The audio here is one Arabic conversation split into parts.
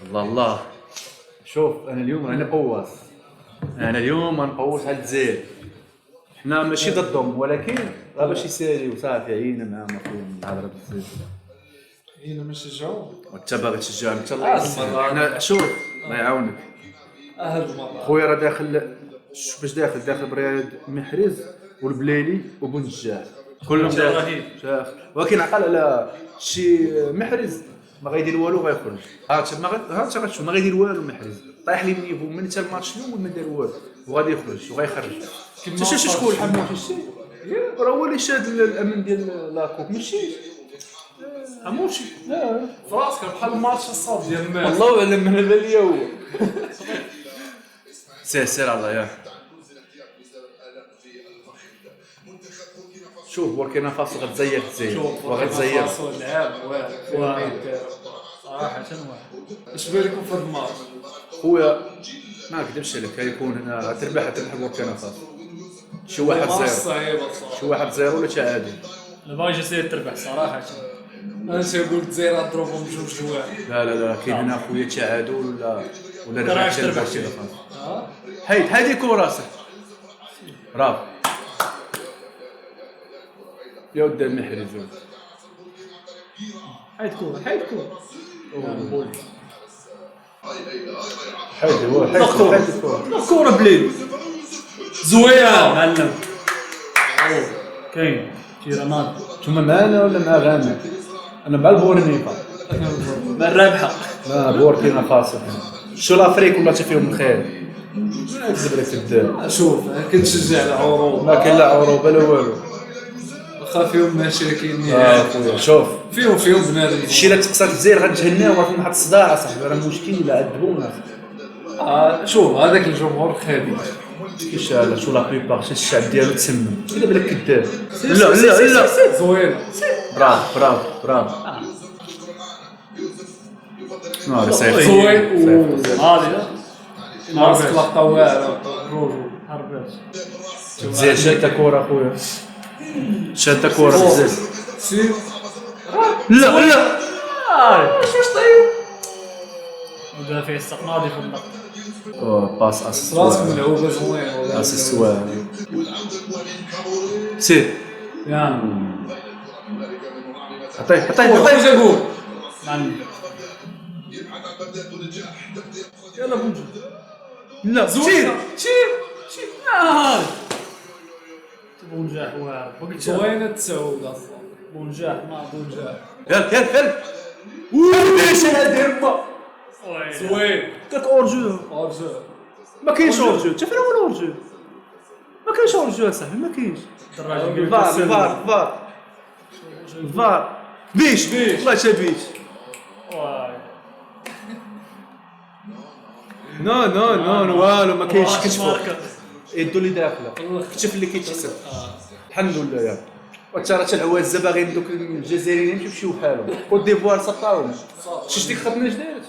الله الله. شوف انا اليوم راني قواص، انا اليوم غنقوص على الجزائر. حنا ماشي ضدهم ولكن راه باش يسالي وصافي عينا معاهم اخويا الهضره بزاف. هنا ما نشجعوهم وانت باغي تشجعهم انت الله يسهل. حنا شوف الله يعاونك هاد المره. خويا راه داخل. شوف باش داخل برياد محرز والبليلي وبونجاح كلهم داخل. ولكن عقل على شي محرز ما غيدير والو غيخرج. ها انت غتشوف ما غيدير والو محرز طايح لي نيفو من حتى الماتش الاول ما دار والو وغادي يخرج وغيخرج. شي شكون حمو شي راه هو اللي شاد الامن ديال لاكوب ماشي هموشي فراسك بحال الماتش الصاد ديال الماس. الله اعلم من هذا اليوم. سير الله ياه. شوف بوركينا فاسو غتزير الجزائر وغتزير لعاب واحد صراحه واحد. اش بالكم في هذا الماتش خويا؟ ما نكذبش عليك غيكون هنا تربح بوركينا فاسو شي واحد زيرو شي واحد زيرو ولا تعادل. لا باغي يصير تربح صراحه. انا تيقول الجزائر غضربهم بجوج جواع. لا كاين هنا خويا تعادل ولا ربح تربح شي لقاء. حيد هذه كره صح برافو يا ود المحرز. حيد كوره حيد كوره حيد كوره بليل زوينه معلم. كاين تيرانات نتوما معانا ولا مع غانا؟ انا مع البوركينا مع الرابحه. لا بوركينا فاسو شو لافريك ولا فيهم الخير. ما نكذب لك كذاب. شوف كنشجع العروبه ما كاين لا عروبه لا والو واخا فيهم مشاكل خويا. شوف فيهم بنادم الشيء اللي تقصد الجزائر غتجهناو راه واحد الصداع اصاحبي راه مشكله عذبونا. شوف هذاك الجمهور خايب كيفاش لا شو لا بيبار شي الشعب ديالو تسمم كذا بلا كذاب. لا زوينه برافو ناري سيف زوين هذه ماسك لقطه واعره روجو هربات زين شاتا كوره خويا شاتا كوره بزاف. سير لا واش طيب مدافع السقناضي في اللقطه. باس اسيست راسك ملعوبه زوين اسيست واعر. سير يا عطيه جابوه معلم. يلا بونجو لا زوينه بونجاح واعر قلت زوينه تسعود اصلا بونجاح ما بونجاح يلا ليش هذا يما زوين داك اورجو ارجو ما كاينش اورجو حتى فين هو الاورجو ما كاينش اورجو اصاحبي ما كاينش. الفار بيش والله تا بيش. نو والو ما كاينش كتفو يدو اللي داخله الكتف اللي كيتحسب. الحمد لله يا وانت راه العوازه باغيين دوك الجزائريين يمشيو بحالهم. كوت ديفوار سطاوهم شتي خدنا جداد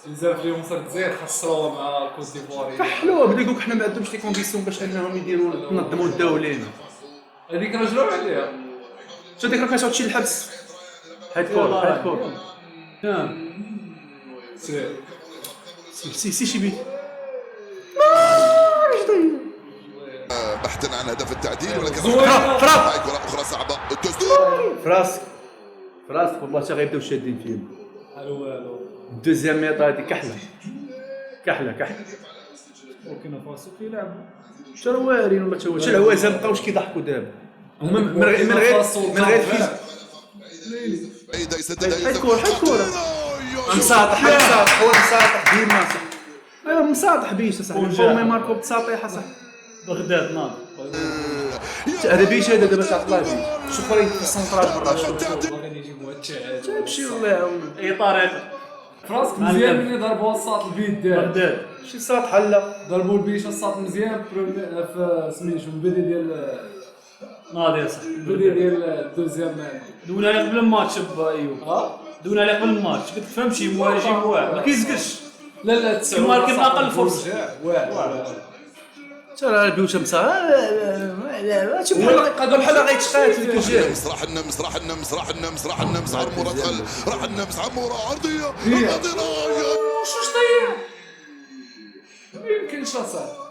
بزاف اليوم صار الجزائر خسروها مع كوت ديفوار. كحلوه بدا يقولك حنا ما عندهمش لي كونديسيون باش انهم يديروا ينظموا الدولين. هذيك رجعوا عليها شو ديك راه كتعاود شي الحبس. حيد كور سي شي بيت بحثا عن هدف التعديل ولكن فراب كرة أخرى صعبة التسديد فراسك والله تا غيبداو شادين فيهم. الو الدوزيام ميطا هادي كحله بوركينا فاسو كيلعبوا شرا واعرين ولا تا واش العوازه مابقاوش كيضحكوا دابا من غير فيز. بعيدة يسدد حيد كورة مساطح هو مساطح ديما ايوا مساطح بيش صاحبي فهم يماركو بتساطيح صاحبي. بغداد ناض هذا بيش هذا دابا تعطلا بيه شوف راه في السنتراج برا شوف باغيين يجيبوا التعادل تمشي الله يعاون. اي طريقه فراسك مزيان ملي ضربوا الساط البيت ديال بغداد شي ساطحه لا ضربوا البيش الساط مزيان في سميتو البدي ديال ناضي صاحبي البدي ديال الدوزيام دونا عليه قبل الماتش بايوب دونا عليه قبل الماتش قلت فهمتي مهاجم واعر ما كيزقش لا تسعود كيما كيما اقل فرصه واعر ترى البيوت مسا شوف بحال غيتقاتل كيجي راح النمس عمورة دخل راح النمس عمورة عرضية صافي.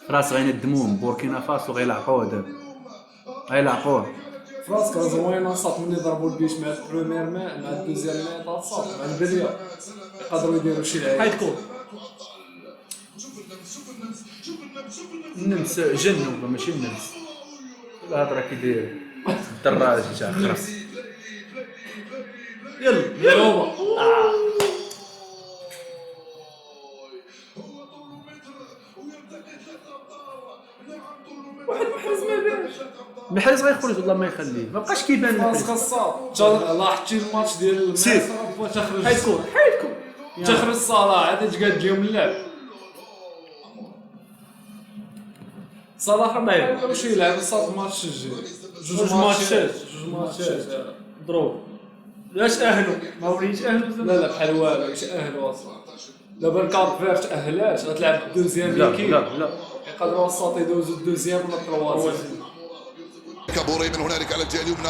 فراس غيندموهم بوركينا فاسو غيلعقوه دابا غيلعقوه. فراسك زوينه صات ملي ضربوا البيش مع البروميير مع الدوزيام ميطا صات مع البليه يقدروا يديروا شي لعيبه. حيد كور النمس جنوا ماشي النمس الهضره كي داير الدراج جا خرس. يلا يوبا محرز غيخرج والله ما يخليه ما بقاش كيبان فراسك محرز. الصاد لاحظتي الماتش ديال سير. تخرج حيد كور تخرج صلاح عاد قاد اليوم اللعب. صلاح ما يقدرش يلعب صاد ماتش جوج ماتشات ضروب لاش اهلوا ما وليش اهلوا لا بحال والو ماشي اهلوا اصلا. دابا الكارت فير تاهلاش غتلعب الدوزيام لا ليكيب لا لا يقدروا الصاط يدوزوا الدوزيام ولا التروازيام. كابوري من هنالك على الجهه اليمنى.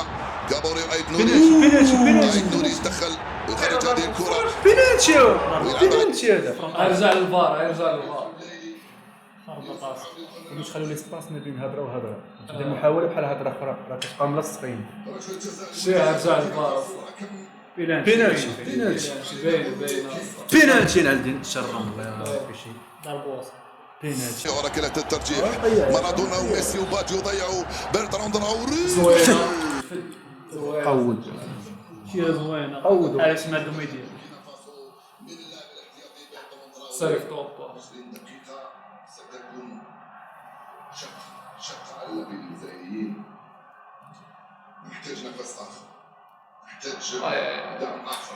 كابوري وايد بينالتي نوري ايد نوري يتدخل ويخرج هذه الكره. بينالتي هذا. يرجع للفار يرجع للفار. واش خلوا لي سباس ما بين هضره وهضره دير محاوله بحال هضره اخرى راه كتبقى ملصقين. شي يرجع للفار بينالتي بينالتي نعلدين تشرم الله يرحم شي ضربوا بينالتي. وركلة الترجيح مارادونا وميسي وباتيو ضيعوا برتراند راوري. زوينه قود شي زوينه قودوا. علاش ما عندهم يدير سيف توبا. شق على اللاعبين الجزائريين. نحتاج نفس اخر. نحتاج دعم اخر.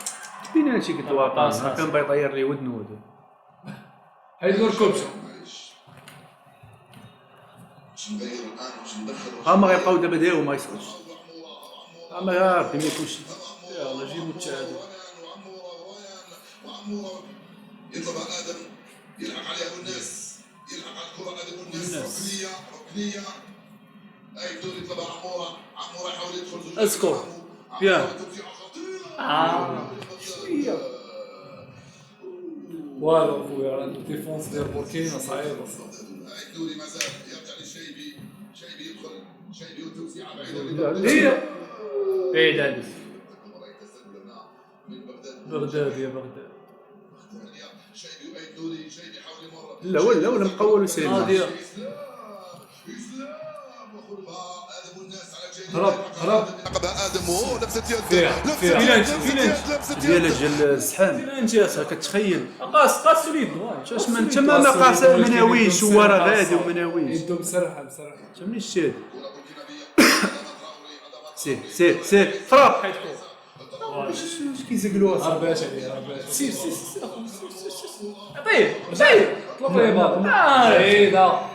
بينالتي قلت واطاس كان بيطير لي ودنو هذا. هيدور كوبشا باش نغير الان باش ندخل. هما غيبقاو دابا داو ما يسقطش. اما غادي ما يكونش. يلا جيبوا التعادل. يطلب ادم يلعب عليها الناس يلعب على الكره ادم الناس ركنيه اي دور يطلبها عموره يحاول يدخل اسكور بيان والو خويا الديفونس ديال بوركينا صعيبه. اي دوري مازال يرجع للشيبي شيبي يدخل شيبي وتوسيعه بعيده هي بعيد عليك من بغداد بغداد يا بغداد شيبي واي دوري شيبي يحاول يمر لا ولا بقى والو سير. ناضيه هرب عقبها ادم وهو لبست يد ديال جل الزحام انت يا كتخيل قاس سوليد واش ما انت ما قاص مناويش هو راه غادي ومناويش يدو مسرحه انت منين شاد. سير فراب حيد كور اش كيزقلوها هرب باش عليه هرب باش سير طيب طلب لي بال بعيده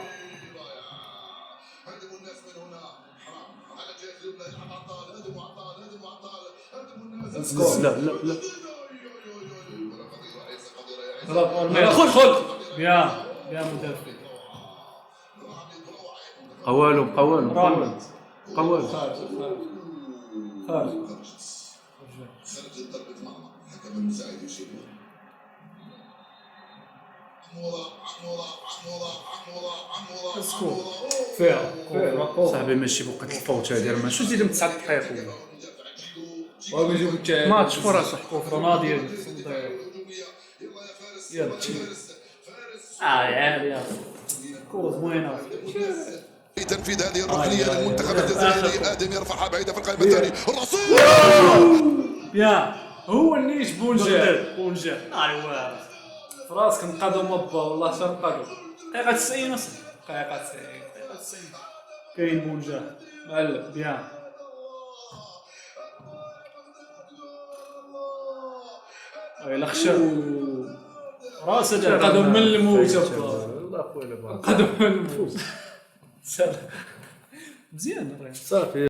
لا خذ يا مدافع قوالهم خارج خرجت ضربة مرمى حكم المساعد يشير عمورة اسكو فيها صاحبي ماشي بوقت الفوت هذه راه شو زيد 9 دقائق وهو يجيب التعادل ماتش فرص رونالدو يلا يا كورة زوينة في تنفيذ هذه الركنية للمنتخب الجزائري. آدم يرفعها بعيدة في القائمة الثانية الرصيد يا هو النيش بونجا ايوا فراسك نقادو مبا والله شنو نقادو دقيقة 90 اصلا دقيقة 90 كاين بونجا معلم بيان الا خشب راسه نقادو من الموت الله خويا نقادو من الموت مزيان صافي.